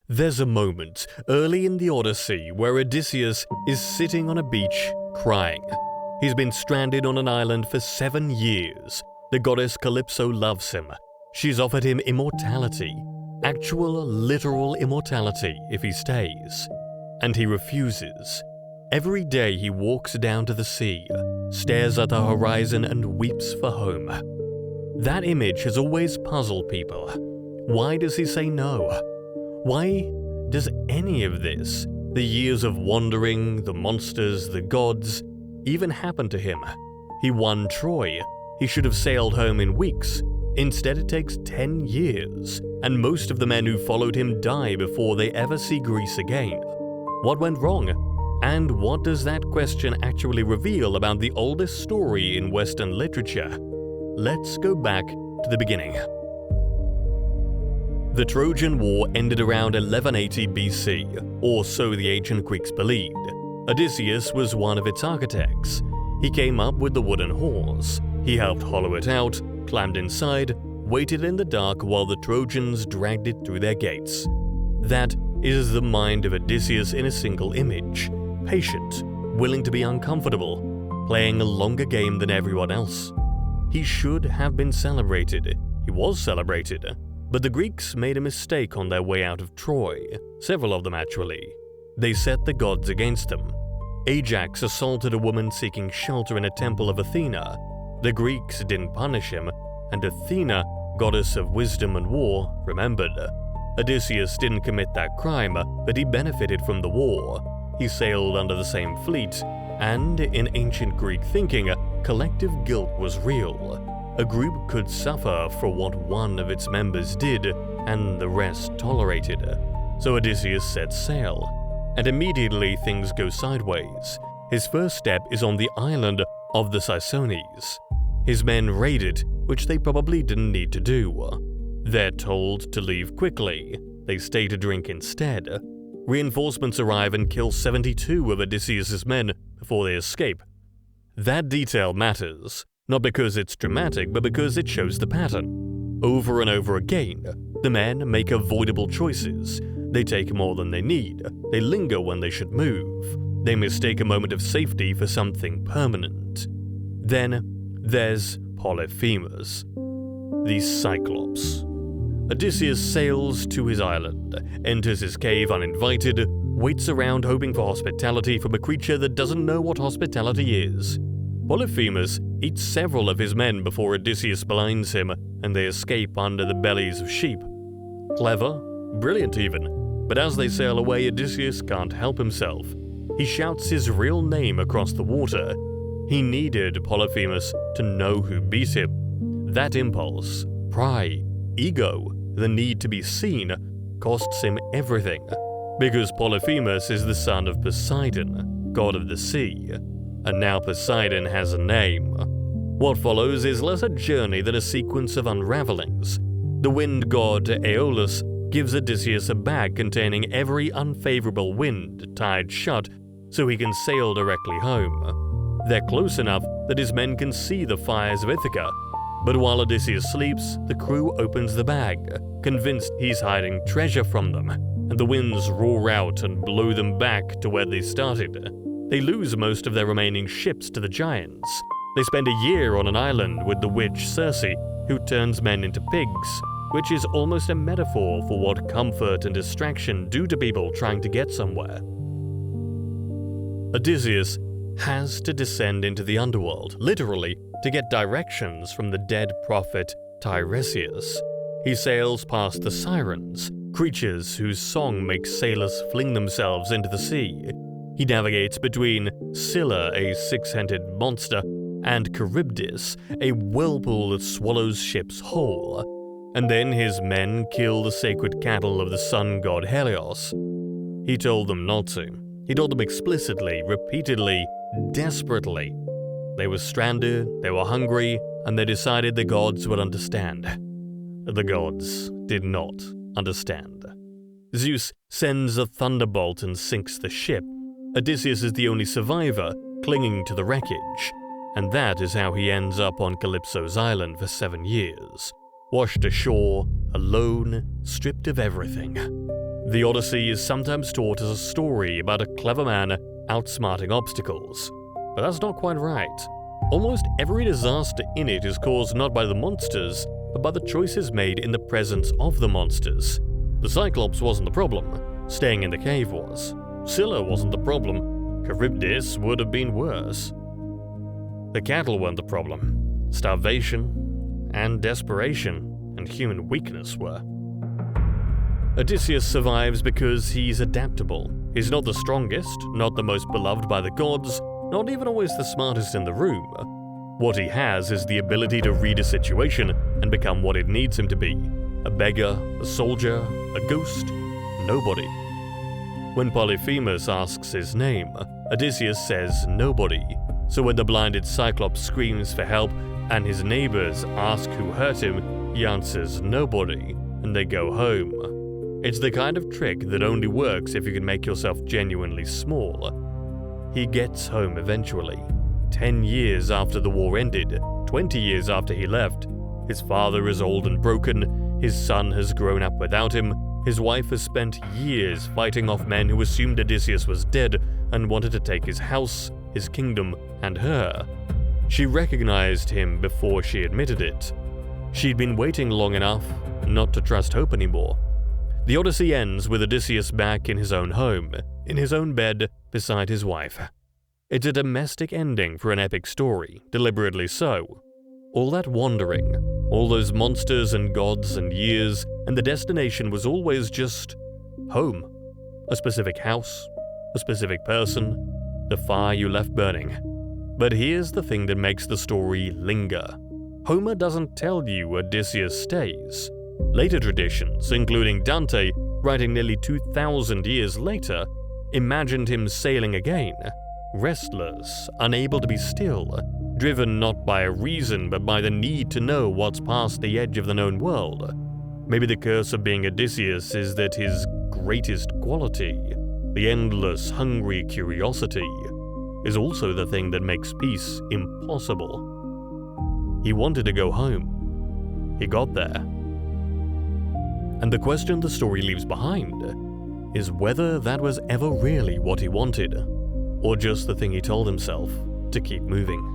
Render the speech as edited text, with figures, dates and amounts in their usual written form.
There's a moment early in the Odyssey where Odysseus is sitting on a beach crying. He's been stranded on an island for 7 years. The goddess Calypso loves him. She's offered him immortality, actual literal immortality if he stays. And he refuses. Every day he walks down to the sea, stares at the horizon and weeps for home. That image has always puzzled people. Why does he say no? Why does any of this, the years of wandering, the monsters, the gods, even happen to him? He won Troy. He should have sailed home in weeks. Instead, it takes 10 years, and most of the men who followed him die before they ever see Greece again. What went wrong? And what does that question actually reveal about the oldest story in Western literature? Let's go back to the beginning. The Trojan War ended around 1180 BC, or so the ancient Greeks believed. Odysseus was one of its architects. He came up with the wooden horse. He helped hollow it out, climbed inside, waited in the dark while the Trojans dragged it through their gates. That is the mind of Odysseus in a single image. Patient, willing to be uncomfortable, playing a longer game than everyone else. He should have been celebrated. He was celebrated. But the Greeks made a mistake on their way out of Troy, several of them actually. They set the gods against them. Ajax assaulted a woman seeking shelter in a temple of Athena. The Greeks didn't punish him, and Athena, goddess of wisdom and war, remembered. Odysseus didn't commit that crime, but he benefited from the war. He sailed under the same fleet, and in ancient Greek thinking, collective guilt was real. A group could suffer for what one of its members did, and the rest tolerated. So Odysseus sets sail, and immediately things go sideways. His first step is on the island of the Ciconies. His men raid it, which they probably didn't need to do. They're told to leave quickly. They stay to drink instead. Reinforcements arrive and kill 72 of Odysseus' men before they escape. That detail matters. Not because it's dramatic, but because it shows the pattern. Over and over again, the men make avoidable choices. They take more than they need. They linger when they should move. They mistake a moment of safety for something permanent. Then there's Polyphemus, the Cyclops. Odysseus sails to his island, enters his cave uninvited, waits around hoping for hospitality from a creature that doesn't know what hospitality is. Polyphemus eats several of his men before Odysseus blinds him, and they escape under the bellies of sheep. Clever, brilliant even, but as they sail away, Odysseus can't help himself. He shouts his real name across the water. He needed Polyphemus to know who beat him. That impulse, pride, ego, the need to be seen, costs him everything. Because Polyphemus is the son of Poseidon, god of the sea. And now Poseidon has a name. What follows is less a journey than a sequence of unravelings. The wind god Aeolus gives Odysseus a bag containing every unfavorable wind tied shut so he can sail directly home. They're close enough that his men can see the fires of Ithaca. But while Odysseus sleeps, the crew opens the bag, convinced he's hiding treasure from them, and the winds roar out and blow them back to where they started. They lose most of their remaining ships to the giants. They spend a year on an island with the witch Circe, who turns men into pigs, which is almost a metaphor for what comfort and distraction do to people trying to get somewhere. Odysseus has to descend into the underworld, literally, to get directions from the dead prophet Tiresias. He sails past the sirens, creatures whose song makes sailors fling themselves into the sea. He navigates between Scylla, a six-headed monster, and Charybdis, a whirlpool that swallows ships whole. And then his men kill the sacred cattle of the sun god Helios. He told them not to. He told them explicitly, repeatedly, desperately. They were stranded, they were hungry, and they decided the gods would understand. The gods did not understand. Zeus sends a thunderbolt and sinks the ship. Odysseus is the only survivor, clinging to the wreckage, and that is how he ends up on Calypso's island for 7 years, washed ashore, alone, stripped of everything. The Odyssey is sometimes taught as a story about a clever man outsmarting obstacles, but that's not quite right. Almost every disaster in it is caused not by the monsters, but by the choices made in the presence of the monsters. The Cyclops wasn't the problem, staying in the cave was. Scylla wasn't the problem, Charybdis would have been worse. The cattle weren't the problem, starvation and desperation and human weakness were. Odysseus survives because he's adaptable. He's not the strongest, not the most beloved by the gods, not even always the smartest in the room. What he has is the ability to read a situation and become what it needs him to be. A beggar, a soldier, a ghost, nobody. When Polyphemus asks his name, Odysseus says nobody. So when the blinded Cyclops screams for help and his neighbors ask who hurt him, he answers nobody, and they go home. It's the kind of trick that only works if you can make yourself genuinely small. He gets home eventually. 10 years after the war ended, 20 years after he left. His father is old and broken, his son has grown up without him, his wife has spent years fighting off men who assumed Odysseus was dead and wanted to take his house, his kingdom, and her. She recognized him before she admitted it. She'd been waiting long enough not to trust hope anymore. The Odyssey ends with Odysseus back in his own home, in his own bed, beside his wife. It's a domestic ending for an epic story, deliberately so. All that wandering, all those monsters and gods and years, and the destination was always just home. A specific house, a specific person, the fire you left burning. But here's the thing that makes the story linger. Homer doesn't tell you Odysseus stays. Later traditions, including Dante, writing nearly 2,000 years later, imagined him sailing again, restless, unable to be still, driven not by a reason but by the need to know what's past the edge of the known world. Maybe the curse of being Odysseus is that his greatest quality, the endless, hungry curiosity, is also the thing that makes peace impossible. He wanted to go home. He got there. And the question the story leaves behind is whether that was ever really what he wanted, or just the thing he told himself to keep moving.